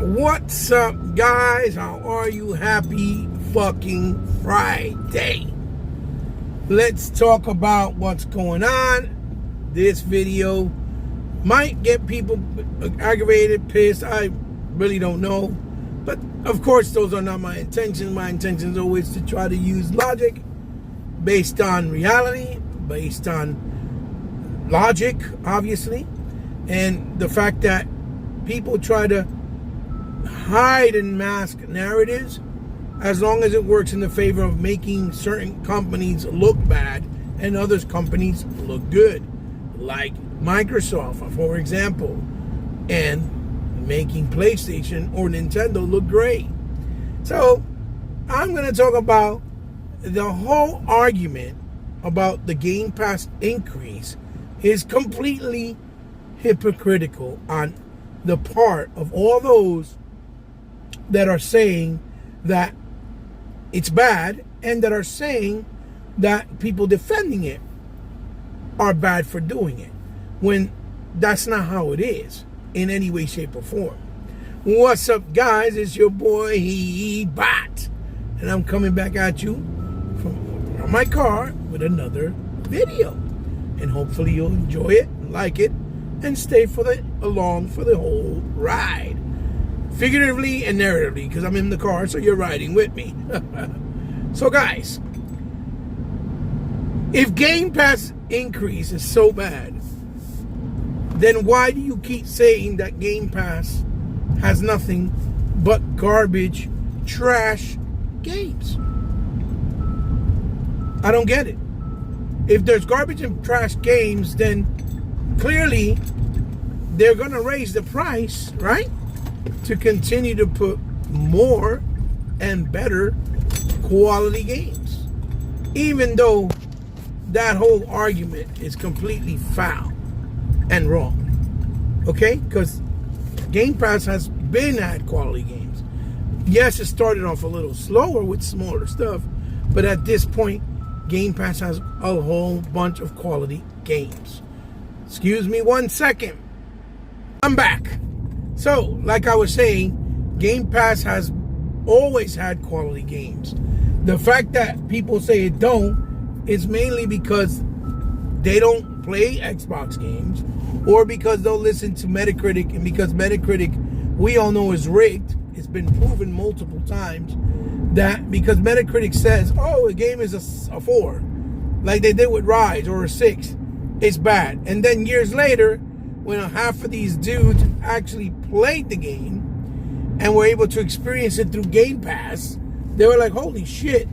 What's up, guys? How are you? Happy fucking Friday. Let's talk about what's going on. This video might get people aggravated, pissed. I really don't know. But of course, those are not my intentions. My intention is always to try to use logic based on reality, based on logic, obviously. And the fact that people try to hide and mask narratives, as long as it works in the favor of making certain companies look bad and other companies look good, like Microsoft, for example, and making PlayStation or Nintendo look great. So I'm going to talk about the whole argument about the Game Pass increase is completely hypocritical on the part of all those that are saying that it's bad and that are saying that people defending it are bad for doing it, when that's not how it is in any way, shape, or form. What's up, guys? It's your boy Bot, and I'm coming back at you from my car with another video, and hopefully you'll enjoy it, like it, and stay along for the whole ride. Figuratively and narratively, because I'm in the car, so you're riding with me. So guys, if Game Pass increase is so bad, then why do you keep saying that Game Pass has nothing but garbage, trash games? I don't get it. If there's garbage and trash games, then clearly they're going to raise the price, right? To continue to put more and better quality games. Even though that whole argument is completely foul and wrong. Okay? Because Game Pass has been at quality games. Yes, it started off a little slower with smaller stuff, but at this point, Game Pass has a whole bunch of quality games. Excuse me 1 second. I'm back. So, like I was saying, Game Pass has always had quality games. The fact that people say it don't is mainly because they don't play Xbox games, or because they'll listen to Metacritic, and because Metacritic, we all know, is rigged. It's been proven multiple times that because Metacritic says, oh, a game is a 4, like they did with Rise, or a 6, it's bad. And then years later, when half of these dudes actually played the game and were able to experience it through Game Pass, they were like, holy shit,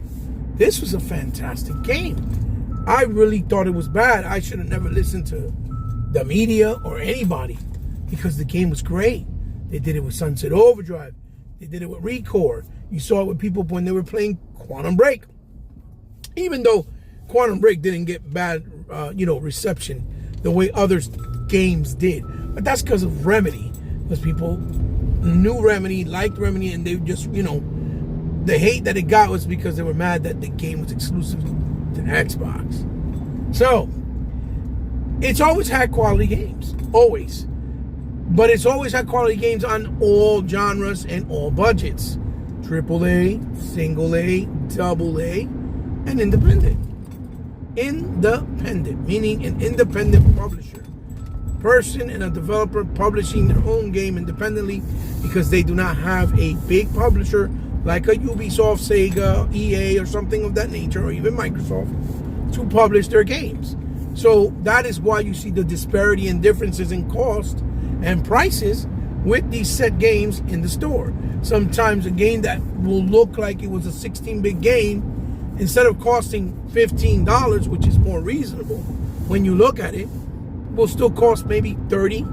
this was a fantastic game. I really thought it was bad. I should have never listened to the media or anybody, because the game was great. They did it with Sunset Overdrive. They did it with Recore. You saw it with people when they were playing Quantum Break. Even though Quantum Break didn't get bad, reception the way others games did, but that's because of Remedy, because people knew Remedy, liked Remedy, and they just, the hate that it got was because they were mad that the game was exclusive to Xbox. So it's always had quality games, always, but it's always had quality games on all genres and all budgets: AAA, single A, double A, and independent. Independent, meaning an independent publisher. Person and a developer publishing their own game independently, because they do not have a big publisher like a Ubisoft, Sega, EA, or something of that nature, or even Microsoft, to publish their games. So that is why you see the disparity and differences in cost and prices with these set games in the store. Sometimes a game that will look like it was a 16-bit game, instead of costing $15, which is more reasonable when you look at it, will still cost maybe 30,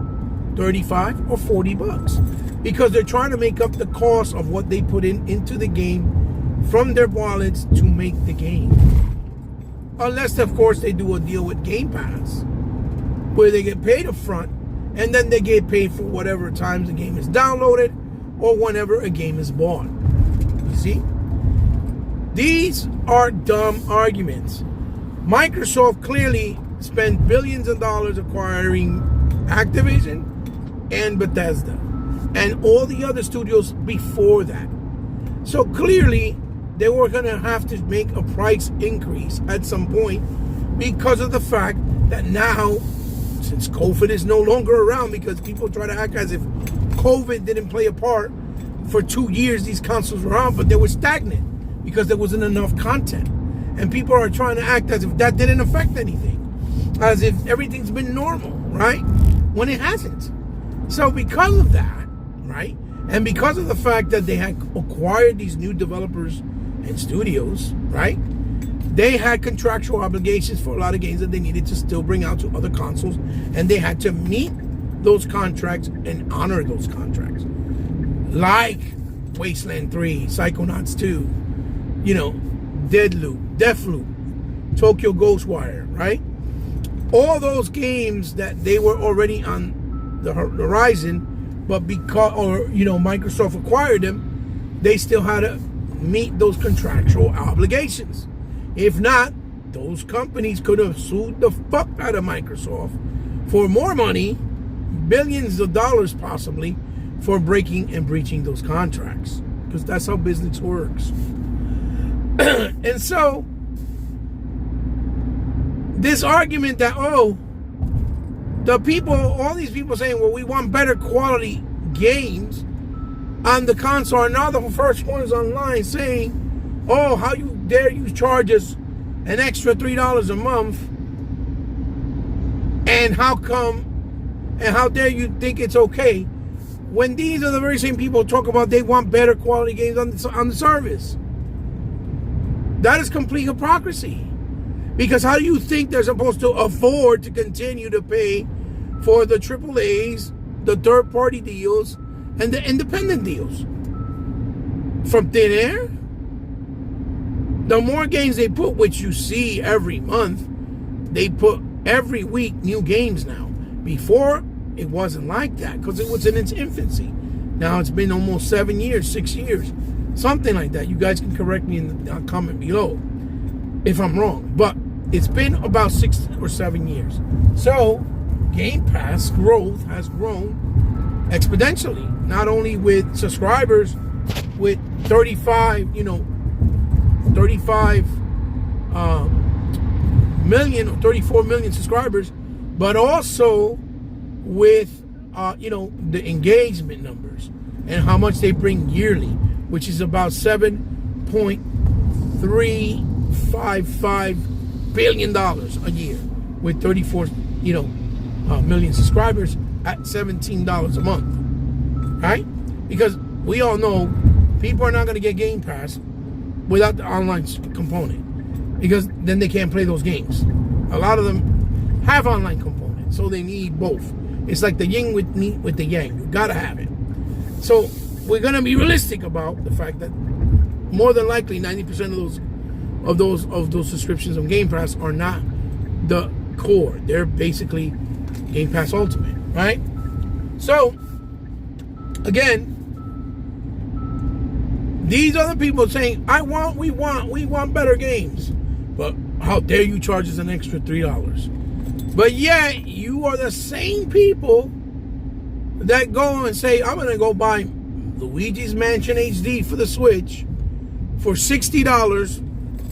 35, or 40 bucks, because they're trying to make up the cost of what they put into the game from their wallets to make the game. Unless, of course, they do a deal with Game Pass where they get paid up front, and then they get paid for whatever times the game is downloaded or whenever a game is bought. You see? These are dumb arguments. Microsoft clearly spent billions of dollars acquiring Activision and Bethesda. and all the other studios before that. So clearly, they were going to have to make a price increase at some point because of the fact that now, since COVID is no longer around, because people try to act as if COVID didn't play a part. For 2 years, these consoles were on, but they were stagnant because there wasn't enough content. And people are trying to act as if that didn't affect anything, as if everything's been normal, right? When it hasn't. So because of that, right, and because of the fact that they had acquired these new developers and studios, right, they had contractual obligations for a lot of games that they needed to still bring out to other consoles, and they had to meet those contracts and honor those contracts. Like Wasteland 3, Psychonauts 2, you know, Deathloop, Tokyo Ghostwire, right? All those games that they were already on the horizon, but because, or, you know, Microsoft acquired them, they still had to meet those contractual obligations. If not, those companies could have sued the fuck out of Microsoft for more money, billions of dollars possibly, for breaking and breaching those contracts, because that's how business works. And so this argument that, oh, the people, all these people saying, well, we want better quality games on the console, are now the first ones online saying, oh, how you dare you charge us an extra $3 a month, and how come, and how dare you think it's okay, when these are the very same people talk about they want better quality games on the service. That is complete hypocrisy. Because how do you think they're supposed to afford to continue to pay for the AAAs, the third-party deals, and the independent deals? From thin air? The more games they put, which you see every month, they put every week new games now. Before, it wasn't like that because it was in its infancy. Now it's been almost 7 years, 6 years, something like that. You guys can correct me in the comment below if I'm wrong, but it's been about 6 or 7 years. So Game Pass growth has grown exponentially, not only with subscribers, with 35 million or 34 million subscribers, but also with the engagement numbers and how much they bring yearly, which is about $7.355 billion a year, with 34 million subscribers at $17 a month, right? Because we all know people are not going to get Game Pass without the online component, because then they can't play those games. A lot of them have online components, so they need both. It's like the yin with the yang. You gotta have it. So we're gonna be realistic about the fact that more than likely 90% of those subscriptions on Game Pass are not the core. They're basically Game Pass Ultimate, right? So again, these other people saying, we want better games. But how dare you charge us an extra $3? But yet, you are the same people that go and say, I'm going to go buy Luigi's Mansion HD for the Switch for $60,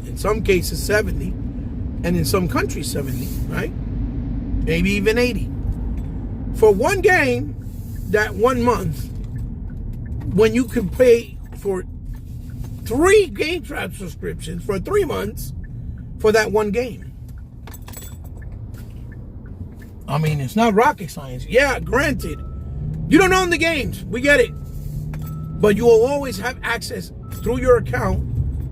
in some cases $70, and in some countries $70, right? Maybe even $80. For one game, that 1 month, when you can pay for 3 Game Pass subscriptions for 3 months for that one game. I mean, it's not rocket science. Yeah, granted, you don't own the games. We get it. But you will always have access through your account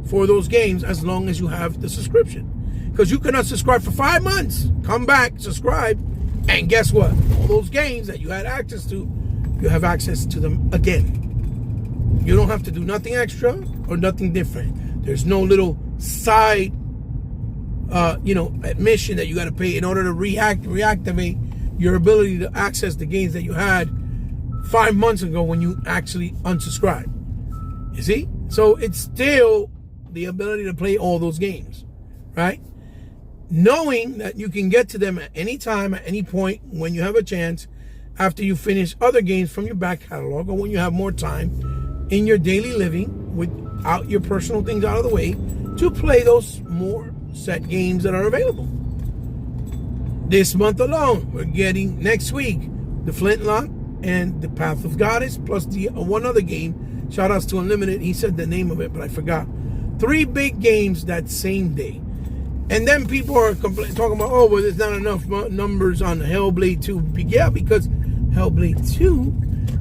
for those games as long as you have the subscription. Because you cannot subscribe for 5 months, come back, subscribe, and guess what? All those games that you had access to, you have access to them again. You don't have to do nothing extra or nothing different. There's no little side admission that you got to pay in order to reactivate your ability to access the games that you had 5 months ago when you actually unsubscribed. You see? So it's still the ability to play all those games, right? Knowing that you can get to them at any time, at any point, when you have a chance, after you finish other games from your back catalog, or when you have more time in your daily living without your personal things out of the way, to play those more set games that are available. This month alone, we're getting next week the Flintlock and the Path of Goddess, plus the one other game. Shout outs to Unlimited. He said the name of it, but I forgot. 3 big games that same day. And then people are talking about, oh, well, there's not enough numbers on Hellblade 2. Yeah, because Hellblade 2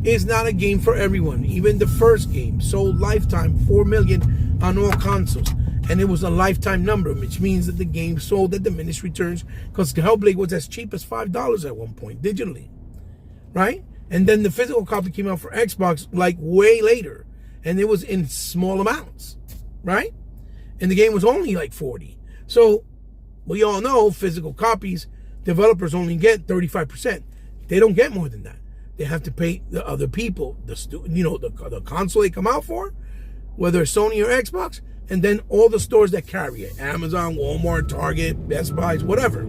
is not a game for everyone. Even the first game sold lifetime 4 million on all consoles. And it was a lifetime number, which means that the game sold at diminished returns, because Hellblade was as cheap as $5 at one point, digitally. Right? And then the physical copy came out for Xbox like way later. And it was in small amounts. Right? And the game was only like 40. So we all know physical copies, developers only get 35%. They don't get more than that. They have to pay the other people, the console they come out for, whether it's Sony or Xbox, and then all the stores that carry it, Amazon, Walmart, Target, Best Buys, whatever.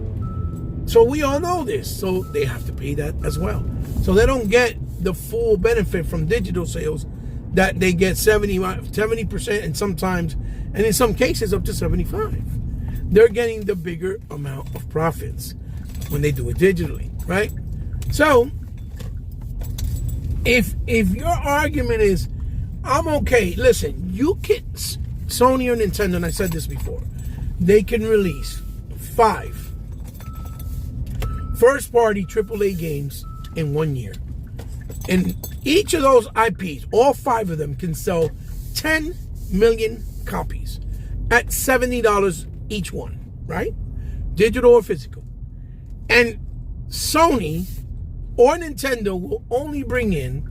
So we all know this. So they have to pay that as well. So they don't get the full benefit from digital sales that they get 70% and sometimes, and in some cases up to 75%. They're getting the bigger amount of profits when they do it digitally, right? So if your argument is, I'm okay, listen, you can, Sony or Nintendo, and I said this before, they can release 5 first-party AAA games in 1 year. And each of those IPs, all 5 of them, can sell 10 million copies at $70 each one, right? Digital or physical. And Sony or Nintendo will only bring in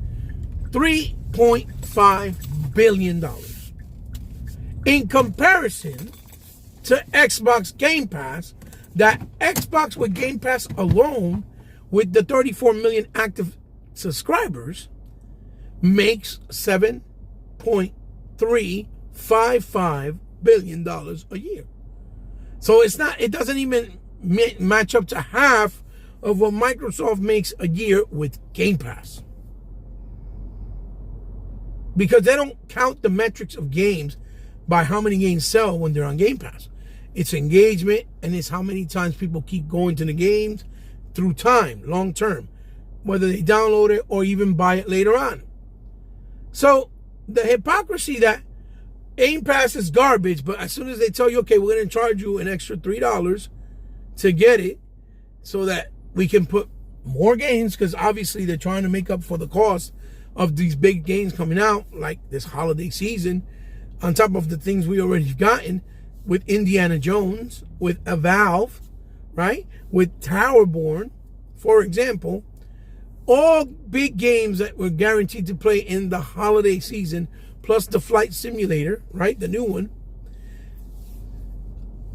$3.5 billion. In comparison to Xbox Game Pass, that Xbox with Game Pass alone, with the 34 million active subscribers, makes $7.355 billion a year. So it doesn't even match up to half of what Microsoft makes a year with Game Pass. Because they don't count the metrics of games by how many games sell when they're on Game Pass. It's engagement, and it's how many times people keep going to the games through time, long term, whether they download it or even buy it later on. So the hypocrisy that Game Pass is garbage, but as soon as they tell you, okay, we're going to charge you an extra $3 to get it so that we can put more games, because obviously they're trying to make up for the cost of these big games coming out, like this holiday season, on top of the things we already gotten with Indiana Jones, with a Valve, right? With Towerborn, for example. All big games that we're guaranteed to play in the holiday season, plus the Flight Simulator, right? The new one.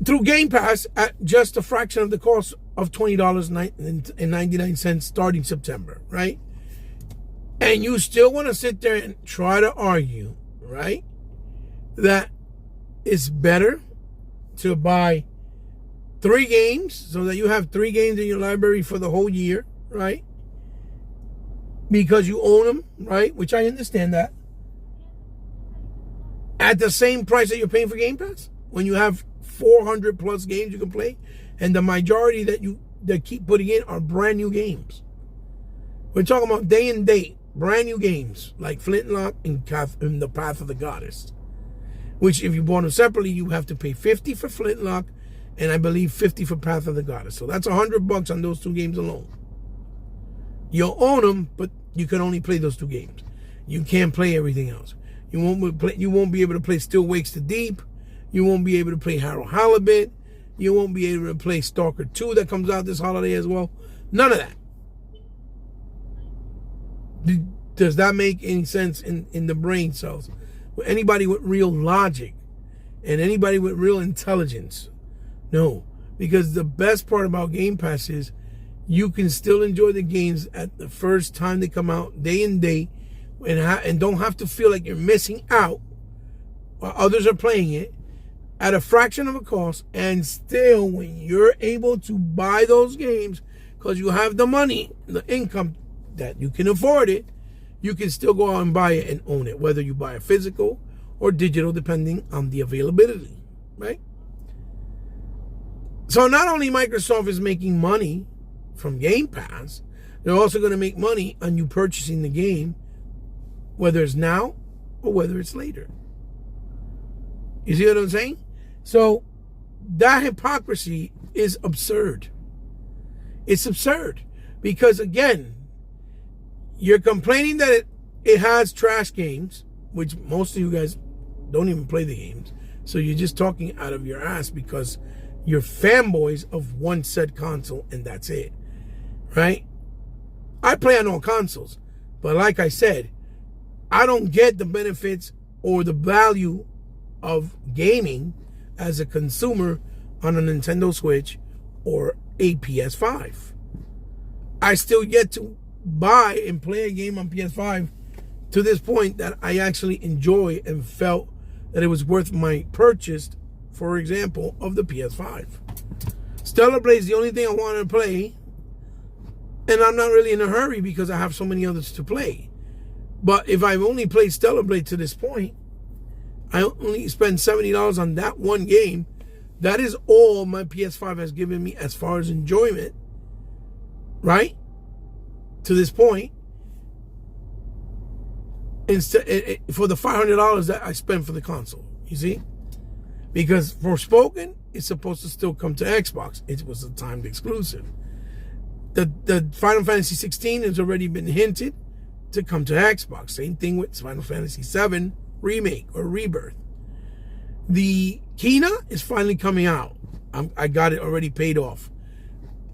Through Game Pass at just a fraction of the cost of $20.99 starting September, right? And you still want to sit there and try to argue, right, that it's better to buy 3 games so that you have 3 games in your library for the whole year, right? Because you own them, right? Which I understand that. At the same price that you're paying for Game Pass, when you have 400 plus games you can play, and the majority that keep putting in are brand new games. We're talking about day and date, brand new games like Flintlock and the Path of the Goddess, which if you bought them separately, you have to pay $50 for Flintlock, and I believe $50 for Path of the Goddess. So that's $100 on those 2 games alone. You'll own them, but you can only play those 2 games. You can't play everything else. You won't be able to play Still Wakes the Deep. You won't be able to play Harold Halibut. You won't be able to play Stalker 2 that comes out this holiday as well. None of that. Does that make any sense in the brain cells? Anybody with real logic and anybody with real intelligence? No. Because the best part about Game Pass is you can still enjoy the games at the first time they come out, day and day, and don't have to feel like you're missing out while others are playing it at a fraction of a cost. And still, when you're able to buy those games because you have the money, the income that you can afford it, you can still go out and buy it and own it, whether you buy a physical or digital, depending on the availability, right? So not only Microsoft is making money from Game Pass, they're also going to make money on you purchasing the game, whether it's now or whether it's later. You see what I'm saying? So that hypocrisy is absurd. It's absurd because, again, you're complaining that it has trash games, which most of you guys don't even play the games. So you're just talking out of your ass because you're fanboys of one said console and that's it, right? I play on all consoles, but like I said, I don't get the benefits or the value of gaming as a consumer on a Nintendo Switch or a PS5. I still get to buy and play a game on PS5 to this point that I actually enjoy and felt that it was worth my purchase, for example, of the PS5. Stellar Blade is the only thing I want to play, and I'm not really in a hurry because I have so many others to play. But if I've only played Stellar Blade to this point, I only spend $70 on that one game. That is all my PS5 has given me as far as enjoyment, right? To this point, instead for the $500 that I spent for the console, you see? Because Forspoken is supposed to still come to Xbox. It was a timed exclusive. The Final Fantasy 16 has already been hinted to come to Xbox. Same thing with Final Fantasy 7 Remake or Rebirth. The Kena is finally coming out. I got it already paid off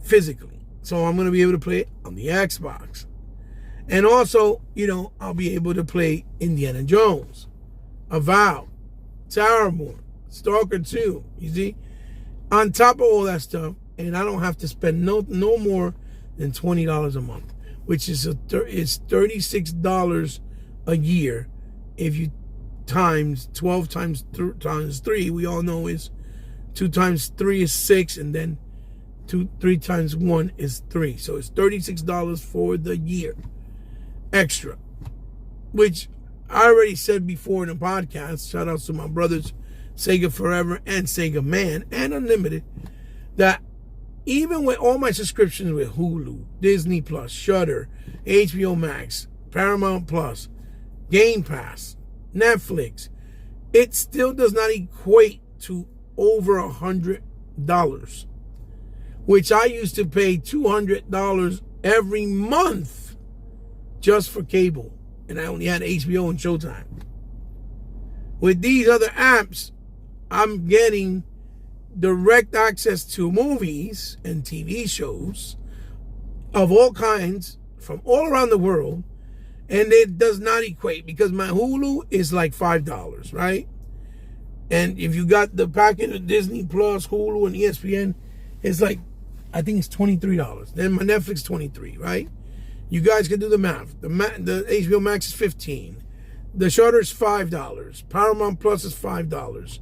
physically. So I'm going to be able to play it on the Xbox. And also, I'll be able to play Indiana Jones, Avowed, Towerborn, Stalker 2, you see? On top of all that stuff, and I don't have to spend no more than $20 a month, which is $36 a year. If you times 12 times 3, we all know is 2 times 3 is 6, and then 3 times 1 is 3. So it's $36 for the year extra, which I already said before in the podcast. Shout out to my brothers Sega Forever and Sega Man and Unlimited, that even with all my subscriptions with Hulu, Disney Plus, Shudder, HBO Max, Paramount Plus, Game Pass, Netflix, it still does not equate to over $100, which I used to pay $200 every month just for cable, and I only had HBO and Showtime. With these other apps, I'm getting direct access to movies and TV shows of all kinds from all around the world, and it does not equate because my Hulu is like $5, right? And if you got the package of Disney Plus, Hulu, and ESPN, it's like, I think it's $23. Then my Netflix, $23, right? You guys can do the math. The HBO Max is $15. The Shudder is $5. Paramount Plus is $5.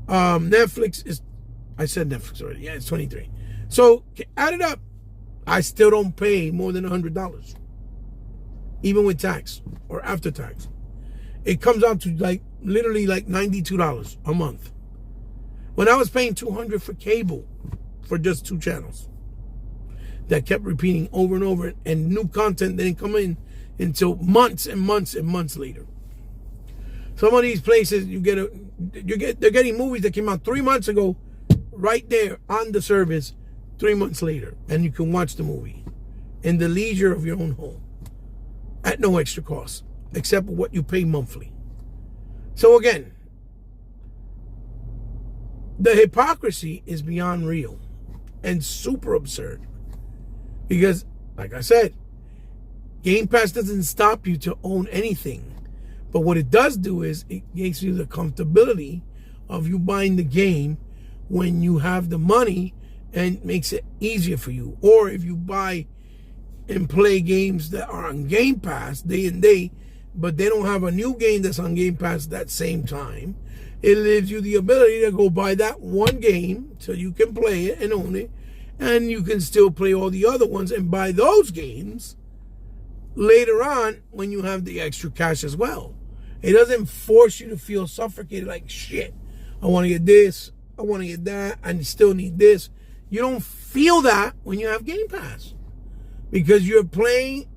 Netflix is, I said Netflix already. Yeah, it's $23. So add it up. I still don't pay more than $100, even with tax or after tax. It comes out to literally $92 a month. When I was paying $200 for cable for just 2 channels that kept repeating over and over, and new content didn't come in until months and months and months later. Some of these places they're getting movies that came out 3 months ago right there on the service 3 months later, and you can watch the movie in the leisure of your own home at no extra cost except what you pay monthly. So again, the hypocrisy is beyond real and super absurd, because like I said, Game Pass doesn't stop you to own anything. But what it does do is it gives you the comfortability of you buying the game when you have the money, and makes it easier for you. Or if you buy and play games that are on Game Pass day and day, but they don't have a new game that's on Game Pass that same time, it gives you the ability to go buy that one game so you can play it and own it, and you can still play all the other ones and buy those games later on when you have the extra cash as well. It doesn't force you to feel suffocated like, shit, I want to get this, I want to get that, I still need this. You don't feel that when you have Game Pass, because you're playing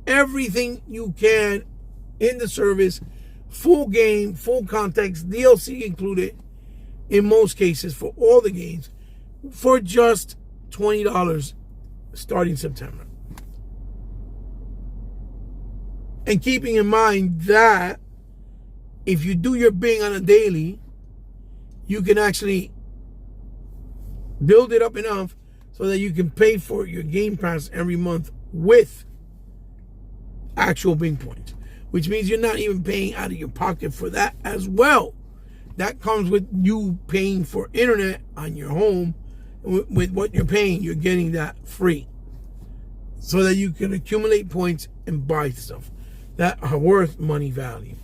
everything you can in the service, full game, full context, DLC included, in most cases for all the games, for just $20 starting September. And keeping in mind that if you do your Bing on a daily, you can actually build it up enough so that you can pay for your Game Pass every month with actual Bing points, which means you're not even paying out of your pocket for that as well. That comes with you paying for internet on your home. With what you're paying, you're getting that free, so that you can accumulate points and buy stuff that are worth money value.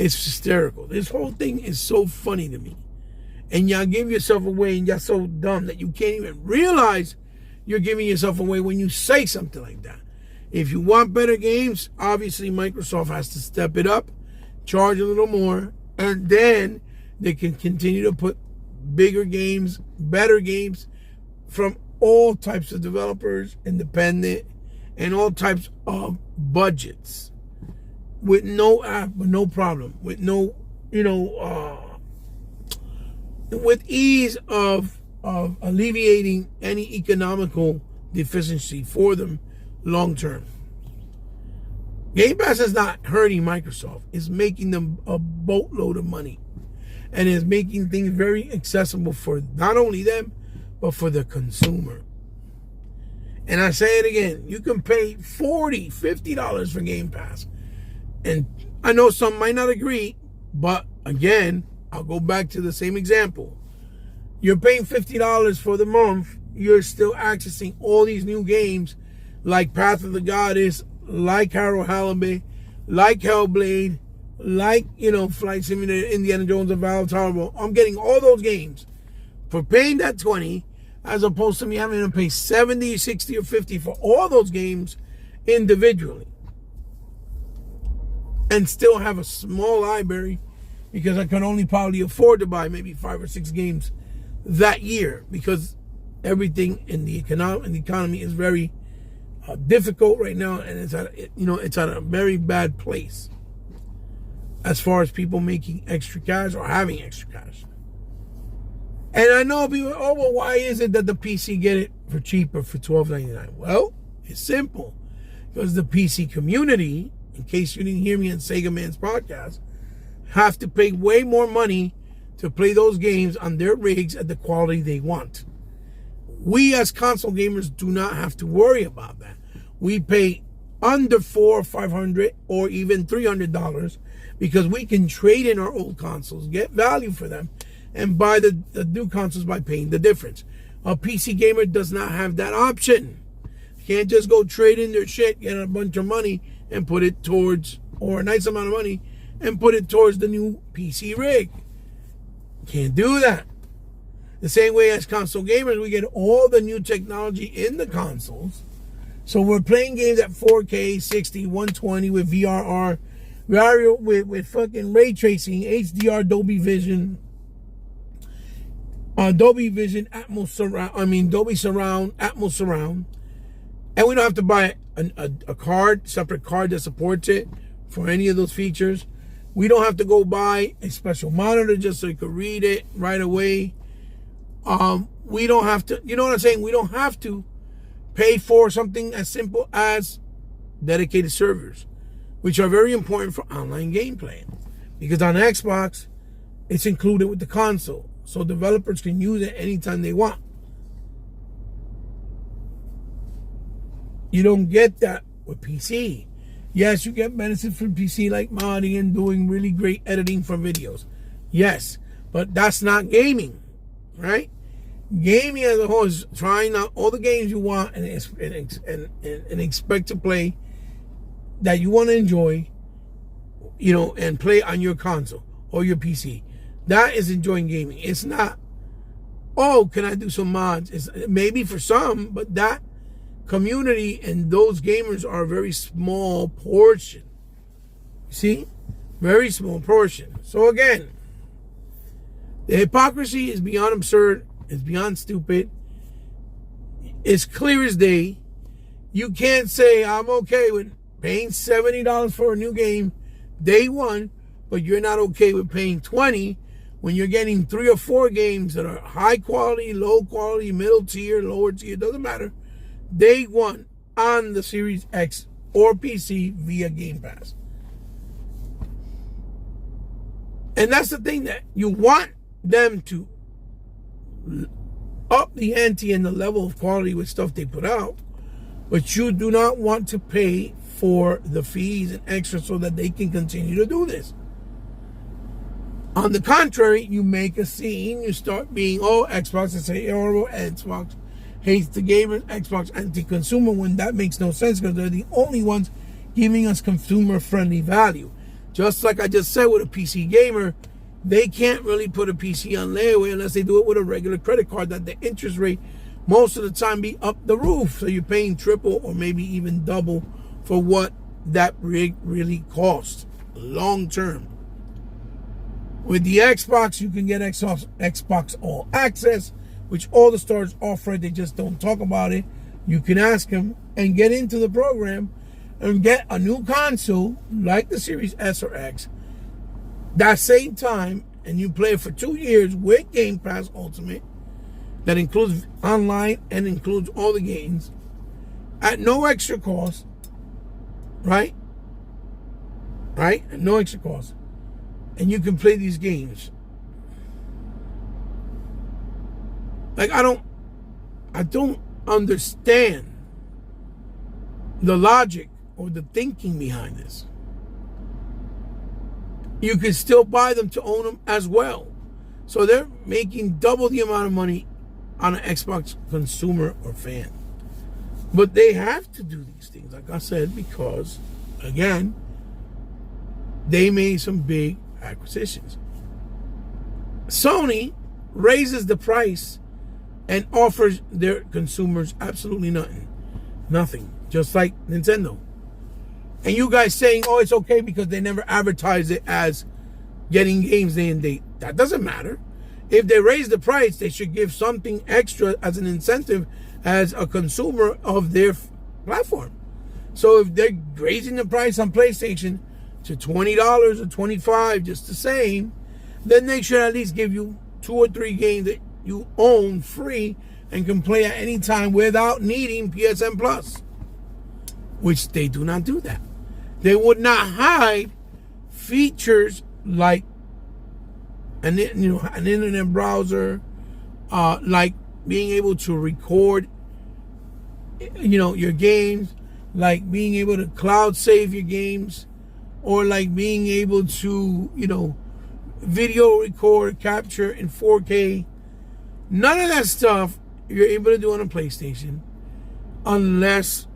It's hysterical. This whole thing is so funny to me. And y'all give yourself away, and y'all so dumb that you can't even realize you're giving yourself away when you say something like that. If you want better games, obviously Microsoft has to step it up, charge a little more, and then they can continue to put bigger games, better games from all types of developers, independent, and all types of budgets, with no app, with no problem, with no, with ease of alleviating any economical deficiency for them long term. Game Pass is not hurting Microsoft. It's making them a boatload of money. And is making things very accessible for not only them, but for the consumer. And I say it again, you can pay $40, $50 for Game Pass. And I know some might not agree, but again, I'll go back to the same example. You're paying $50 for the month, you're still accessing all these new games like Path of the Goddess, like Harold Halibut, like Hellblade, like, Flight Simulator, Indiana Jones, and Valve Tower. I'm getting all those games for paying that $20, as opposed to me having to pay $70, $60, or $50 for all those games individually. And still have a small library, because I can only probably afford to buy maybe 5 or 6 games that year, because everything in the economy is very difficult right now, and it's at a very bad place as far as people making extra cash or having extra cash. And I know people, well, why is it that the PC get it for cheaper for $12.99? Well, it's simple. Because the PC community, in case you didn't hear me on Sega Man's podcast, have to pay way more money to play those games on their rigs at the quality they want. We as console gamers do not have to worry about that. We pay under $400 or $500 or even $300 because we can trade in our old consoles, get value for them, and buy the new consoles by paying the difference. A PC gamer does not have that option. Can't just go trade in their shit, get a bunch of money, and put it towards, or a nice amount of money, and put it towards the new PC rig. Can't do that. The same way as console gamers, we get all the new technology in the consoles. So we're playing games at 4K, 60, 120 with VRR, with fucking ray tracing, HDR, Dolby Vision, Dolby Vision, Dolby Surround, Atmos Surround. And we don't have to buy a separate card that supports it for any of those features. We don't have to go buy a special monitor just so you can read it right away. We don't have to, you know what I'm saying? We don't have to pay for something as simple as dedicated servers, which are very important for online gameplay. Because on Xbox, it's included with the console, so developers can use it anytime they want. You don't get that with PC. Yes, you get benefits from PC like modding and doing really great editing for videos. Yes, but that's not gaming, right? Gaming as a whole is trying out all the games you want and expect to play that you want to enjoy, and play on your console or your PC. That is enjoying gaming. It's not, can I do some mods? It's maybe for some, but that community and those gamers are a very small portion. See? Very small portion. So again, the hypocrisy is beyond absurd. It's beyond stupid. It's clear as day. You can't say, I'm okay with paying $70 for a new game day one, but you're not okay with paying $20 when you're getting 3 or 4 games that are high quality, low quality, middle tier, lower tier, doesn't matter, day one on the Series X or PC via Game Pass. And that's the thing, that you want them to up the ante and the level of quality with stuff they put out, but you do not want to pay for the fees and extra so that they can continue to do this. On the contrary, you make a scene, you start being, oh, Xbox is horrible, Xbox hates the gamers, Xbox anti-consumer, when that makes no sense because they're the only ones giving us consumer-friendly value. Just like I just said with a PC gamer, they can't really put a PC on layaway unless they do it with a regular credit card that the interest rate most of the time be up the roof. So you're paying triple or maybe even double for what that rig really costs long term. With the Xbox, you can get Xbox All Access, which all the stores offer. They just don't talk about it. You can ask them and get into the program and get a new console like the Series S or X that same time, and you play it for 2 years with Game Pass Ultimate that includes online and includes all the games at no extra cost, right? At no extra cost. And you can play these games. Like, I don't understand the logic or the thinking behind this. You can still buy them to own them as well. So they're making double the amount of money on an Xbox consumer or fan. But they have to do these things, like I said, because, again, they made some big acquisitions. Sony raises the price and offers their consumers absolutely nothing, just like Nintendo. And you guys saying, oh, it's okay because they never advertise it as getting games day and date. That doesn't matter. If they raise the price, they should give something extra as an incentive as a consumer of their platform. So if they're raising the price on PlayStation to $20 or $25, just the same, then they should at least give you 2 or 3 games that you own free and can play at any time without needing PSN Plus, which they do not do that. They would not hide features like an internet browser, like being able to record, your games, like being able to cloud save your games, or like being able to, video record, capture in 4K. None of that stuff you're able to do on a PlayStation unless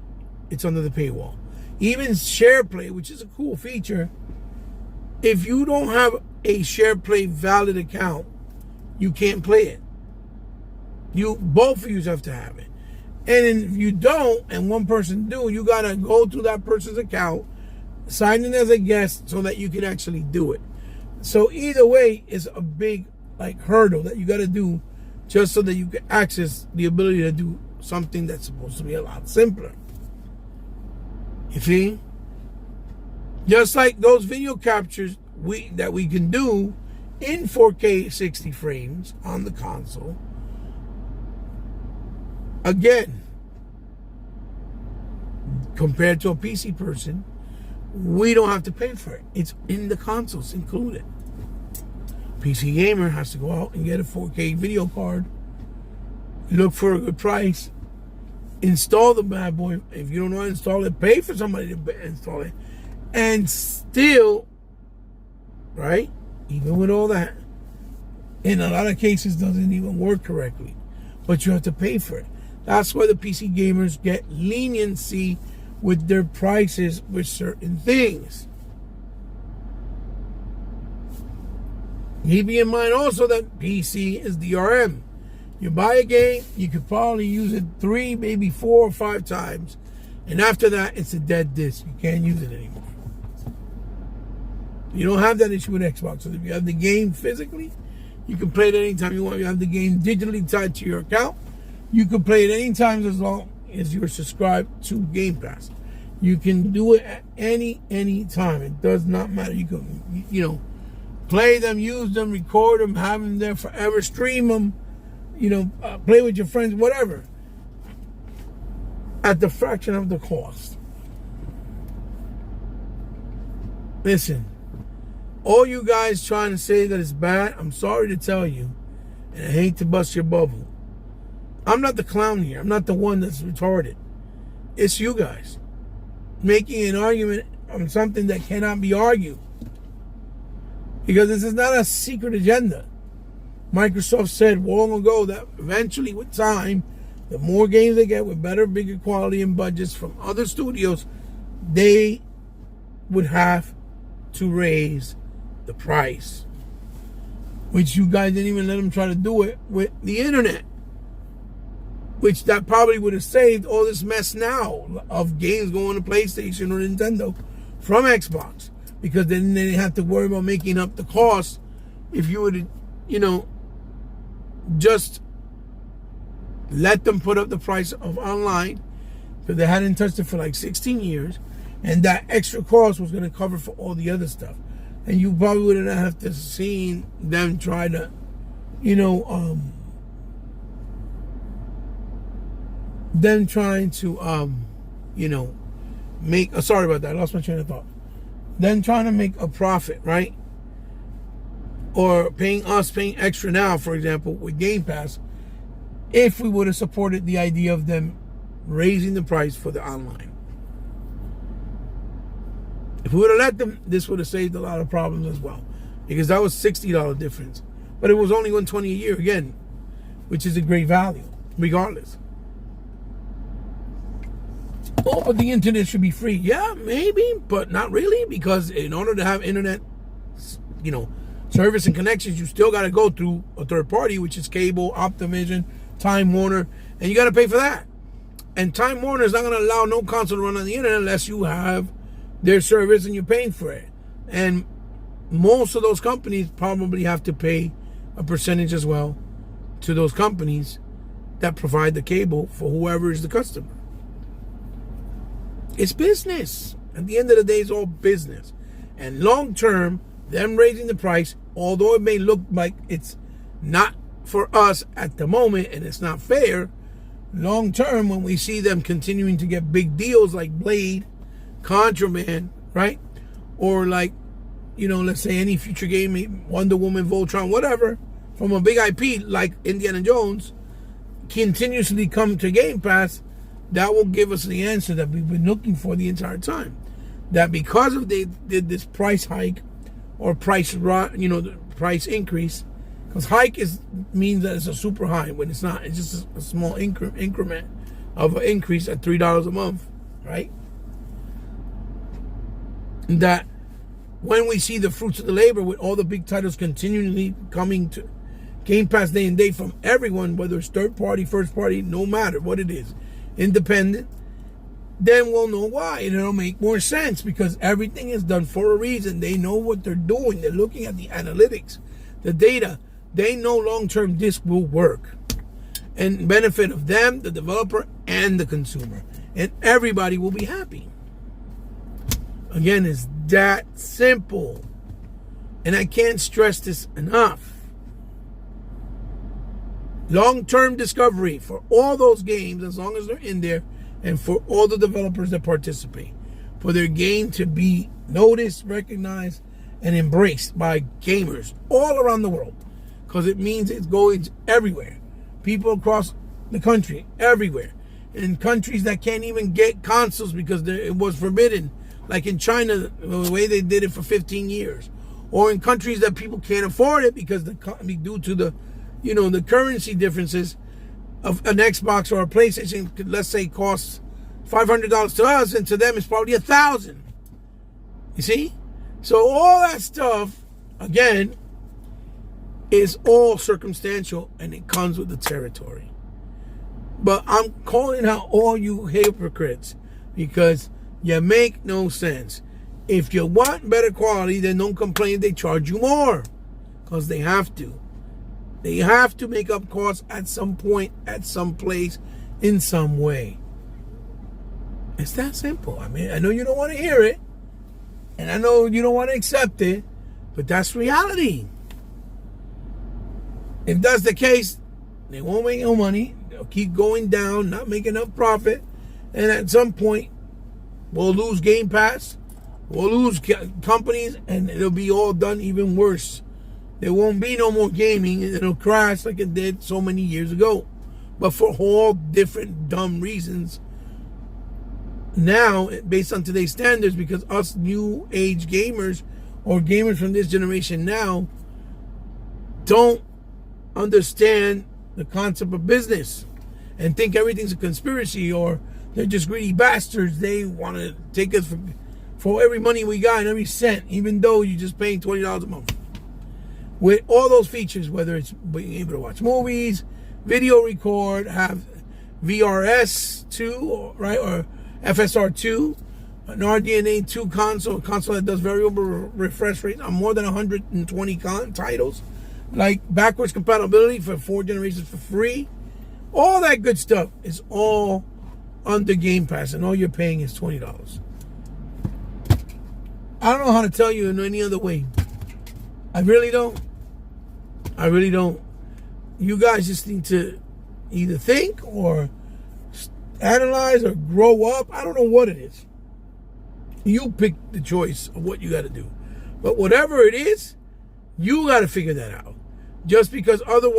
it's under the paywall. Even SharePlay, which is a cool feature, if you don't have a SharePlay valid account, you can't play it. Both of you have to have it. And if you don't, and one person do, you gotta go to that person's account, sign in as a guest so that you can actually do it. So either way is a big hurdle that you gotta do just so that you can access the ability to do something that's supposed to be a lot simpler. You see? Just like those video captures that we can do in 4K 60 frames on the console. Again, compared to a PC person, we don't have to pay for it. It's in the consoles included. PC gamer has to go out and get a 4K video card, look for a good price, install the bad boy. If you don't know how to install it, pay for somebody to install it. And still, right, even with all that, in a lot of cases doesn't even work correctly. But you have to pay for it. That's why the PC gamers get leniency with their prices with certain things. Keep in mind also that PC is DRM. You buy a game, you could probably use it 3, maybe 4 or 5 times. And after that, it's a dead disc. You can't use it anymore. You don't have that issue with Xbox. So if you have the game physically, you can play it anytime you want. You have the game digitally tied to your account. You can play it anytime as long as you're subscribed to Game Pass. You can do it at any time. It does not matter. You can, play them, use them, record them, have them there forever, stream them, play with your friends, whatever. At the fraction of the cost. Listen, all you guys trying to say that it's bad, I'm sorry to tell you, and I hate to bust your bubble. I'm not the clown here. I'm not the one that's retarded. It's you guys making an argument on something that cannot be argued. Because this is not a secret agenda. Microsoft said long ago that eventually with time, the more games they get with better, bigger quality and budgets from other studios, they would have to raise the price. Which you guys didn't even let them try to do it with the internet. Which that probably would have saved all this mess now of games going to PlayStation or Nintendo from Xbox. Because then they didn't have to worry about making up the cost if you would, just let them put up the price of online, because they hadn't touched it for like 16 years, and that extra cost was going to cover for all the other stuff. And you probably wouldn't have to see them try to, them trying to, make, sorry about that, I lost my train of thought. Them trying to make a profit, right? Or paying extra now, for example, with Game Pass, if we would have supported the idea of them raising the price for the online. If we would have let them, this would have saved a lot of problems as well. Because that was $60 difference. But it was only $120 a year again, which is a great value, regardless. Oh, but the internet should be free. Yeah, maybe, but not really, because in order to have internet, service and connections, you still got to go through a third party, which is cable, Optivision, Time Warner, and you got to pay for that. And Time Warner is not going to allow no console to run on the internet unless you have their service and you're paying for it. And most of those companies probably have to pay a percentage as well to those companies that provide the cable for whoever is the customer. It's business. At the end of the day, it's all business. And long term, them raising the price, although it may look like it's not for us at the moment and it's not fair, long term, when we see them continuing to get big deals like Blade, Contraband, right? Or like, let's say any future game, Wonder Woman, Voltron, whatever, from a big IP like Indiana Jones, continuously come to Game Pass, that will give us the answer that we've been looking for the entire time. That because of they did this price hike or price increase, because hike means that it's a super high when it's not. It's just a small increment of an increase at $3 a month, right? That when we see the fruits of the labor with all the big titles continually coming to Game Pass day and day from everyone, whether it's third party, first party, no matter what it is, independent, then we'll know why, and it'll make more sense because everything is done for a reason. They know what they're doing. They're looking at the analytics, the data. They know long-term this will work and benefit of them, the developer, and the consumer, and everybody will be happy. Again, it's that simple, and I can't stress this enough. Long-term discovery for all those games, as long as they're in there, and for all the developers that participate, for their game to be noticed, recognized, and embraced by gamers all around the world, because it means it's going everywhere. People across the country, everywhere. In countries that can't even get consoles because it was forbidden, like in China, the way they did it for 15 years. Or in countries that people can't afford it because due to the the currency differences of an Xbox or a PlayStation, let's say, costs $500 to us, and to them it's probably $1,000. You see? So all that stuff, again, is all circumstantial, and it comes with the territory. But I'm calling out all you hypocrites because you make no sense. If you want better quality, then don't complain they charge you more, because they have to. They have to make up costs at some point, at some place, in some way. It's that simple. I mean, I know you don't want to hear it, and I know you don't want to accept it, but that's reality. If that's the case, they won't make no money. They'll keep going down, not making enough profit, and at some point, we'll lose Game Pass, we'll lose companies, and it'll be all done even worse. There won't be no more gaming, and it'll crash like it did so many years ago. But for all different dumb reasons. Now, based on today's standards, because us new age gamers, or gamers from this generation now, don't understand the concept of business and think everything's a conspiracy, or they're just greedy bastards. They want to take us for every money we got and every cent, even though you're just paying $20 a month. With all those features, whether it's being able to watch movies, video record, have VRS2, right, or FSR2, an RDNA 2 console, a console that does variable refresh rates on more than 120 titles, like backwards compatibility for 4 generations for free. All that good stuff is all under Game Pass, and all you're paying is $20. I don't know how to tell you in any other way. I really don't. I really don't. You guys just need to either think or analyze or grow up. I don't know what it is. You pick the choice of what you got to do. But whatever it is, you got to figure that out. Just because other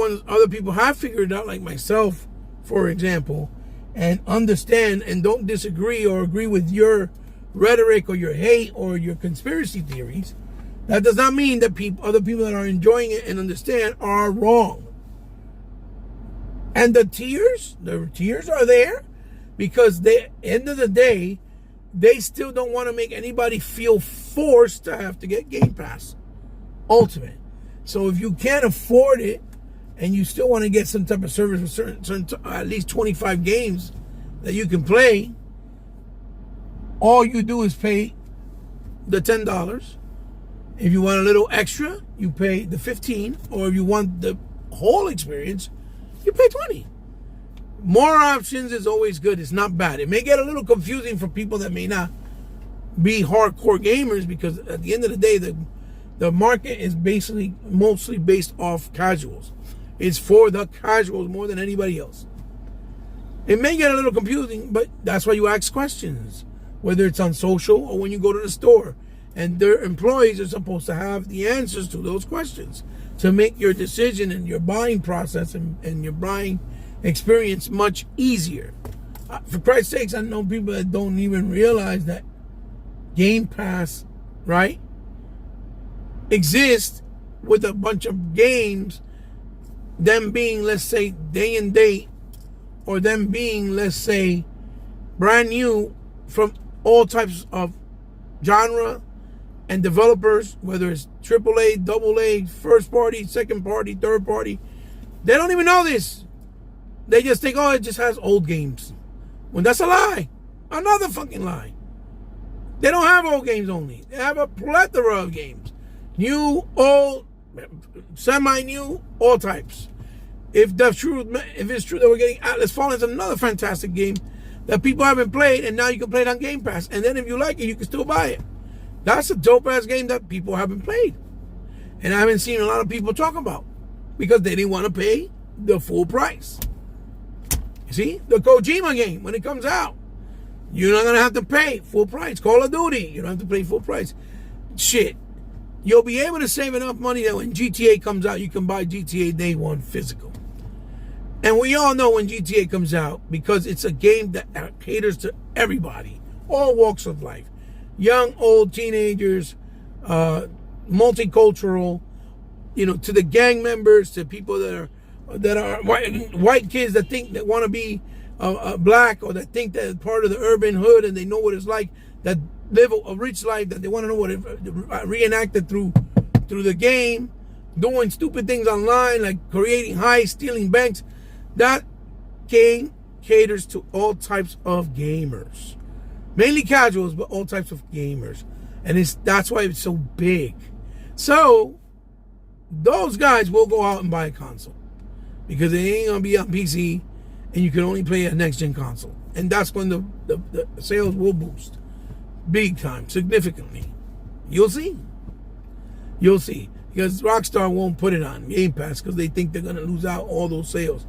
people have figured it out, like myself, for example, and understand and don't disagree or agree with your rhetoric or your hate or your conspiracy theories, that does not mean that other people that are enjoying it and understand are wrong. And the tears are there because end of the day, they still don't want to make anybody feel forced to have to get Game Pass Ultimate. So if you can't afford it and you still want to get some type of service with certain at least 25 games that you can play, all you do is pay the $10. If you want a little extra, you pay the $15, or if you want the whole experience, you pay $20. More options is always good. It's not bad. It may get a little confusing for people that may not be hardcore gamers, because at the end of the day, the market is mostly based off casuals. It's for the casuals more than anybody else. It may get a little confusing, but that's why you ask questions, whether it's on social or when you go to the store. And their employees are supposed to have the answers to those questions to make your decision and your buying process and your buying experience much easier. For Christ's sakes, I know people that don't even realize that Game Pass, right, exists with a bunch of games, them being, let's say, day and date, or them being, let's say, brand new from all types of genre and developers, whether it's AAA, AA, first party, second party, third party. They don't even know this. They just think, oh, it just has old games. When that's a lie. Another fucking lie. They don't have old games only. They have a plethora of games. New, old, semi-new, all types. If it's true that we're getting Atlas Fallen, is another fantastic game that people haven't played, and now you can play it on Game Pass. And then if you like it, you can still buy it. That's a dope-ass game that people haven't played. And I haven't seen a lot of people talk about, because they didn't want to pay the full price. You see? The Kojima game, when it comes out, you're not going to have to pay full price. Call of Duty, you don't have to pay full price. Shit. You'll be able to save enough money that when GTA comes out, you can buy GTA Day 1 physical. And we all know when GTA comes out, because it's a game that caters to everybody, all walks of life. Young, old, teenagers, multicultural, to the gang members, to people that are white kids that want to be black, or that think that part of the urban hood and they know what it's like, that live a rich life, that they want to know what it reenacted through the game, doing stupid things online, like creating heists, stealing banks. That game caters to all types of gamers. Mainly casuals, but all types of gamers. And that's why it's so big. So, those guys will go out and buy a console. Because it ain't going to be on PC, and you can only play a next-gen console. And that's when the sales will boost. Big time, significantly. You'll see. You'll see. Because Rockstar won't put it on Game Pass because they think they're going to lose out all those sales.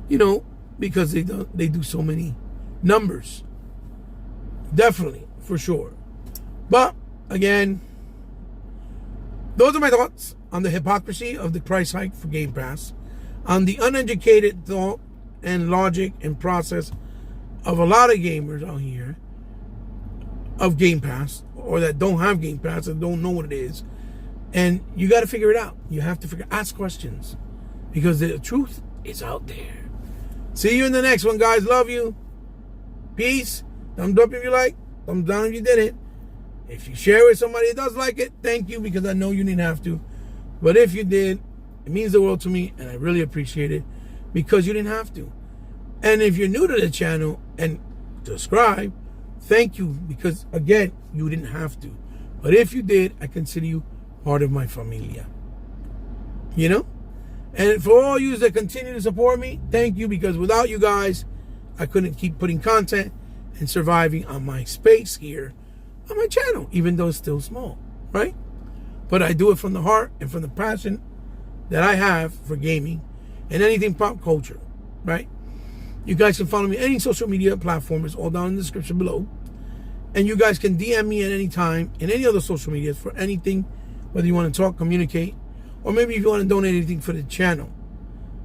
You know, because they do so many numbers. Definitely, for sure. But, again, those are my thoughts on the hypocrisy of the price hike for Game Pass, on the uneducated thought and logic and process of a lot of gamers out here of Game Pass, or that don't have Game Pass and don't know what it is. And you got to figure it out. You have to ask questions, because the truth is out there. See you in the next one, guys. Love you. Peace. Thumbs up if you like. Thumbs down if you didn't. If you share with somebody that does like it, thank you, because I know you didn't have to. But if you did, it means the world to me, and I really appreciate it, because you didn't have to. And if you're new to the channel and subscribe, thank you, because, again, you didn't have to. But if you did, I consider you part of my familia. You know? And for all you that continue to support me, thank you, because without you guys, I couldn't keep putting content and surviving on my space here on my channel, even though it's still small, right? But I do it from the heart and from the passion that I have for gaming and anything pop culture, right? You guys can follow me on any social media platform. It's all down in the description below. And you guys can DM me at any time in any other social media for anything, whether you want to talk, communicate, or maybe if you want to donate anything for the channel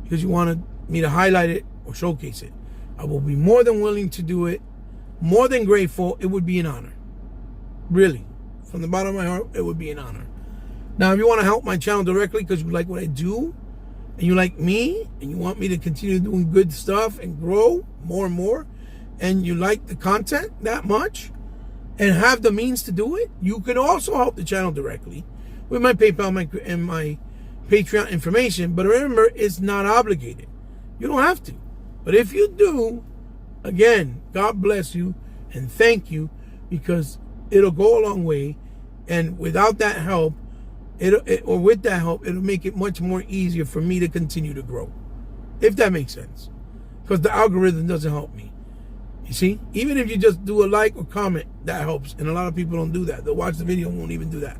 because you wanted me to highlight it or showcase it. I will be more than willing to do it, more than grateful. It would be an honor. Really. From the bottom of my heart, it would be an honor. Now, if you want to help my channel directly because you like what I do, and you like me, and you want me to continue doing good stuff and grow more and more, and you like the content that much, and have the means to do it, you can also help the channel directly with my PayPal and my Patreon information. But remember, it's not obligated. You don't have to. But if you do, again, God bless you and thank you, because it'll go a long way. And without that help, with that help, it'll make it much more easier for me to continue to grow. If that makes sense. Because the algorithm doesn't help me. You see? Even if you just do a like or comment, that helps. And a lot of people don't do that. They'll watch the video and won't even do that.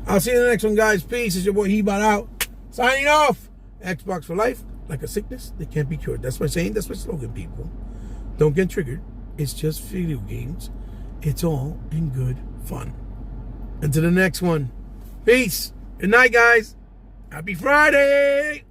I'll see you in the next one, guys. Peace. It's your boy Hebot out. Signing off. Xbox for life. Like a sickness that can't be cured. That's my saying. That's my slogan, people. Don't get triggered. It's just video games. It's all in good fun. Until the next one. Peace. Good night, guys. Happy Friday.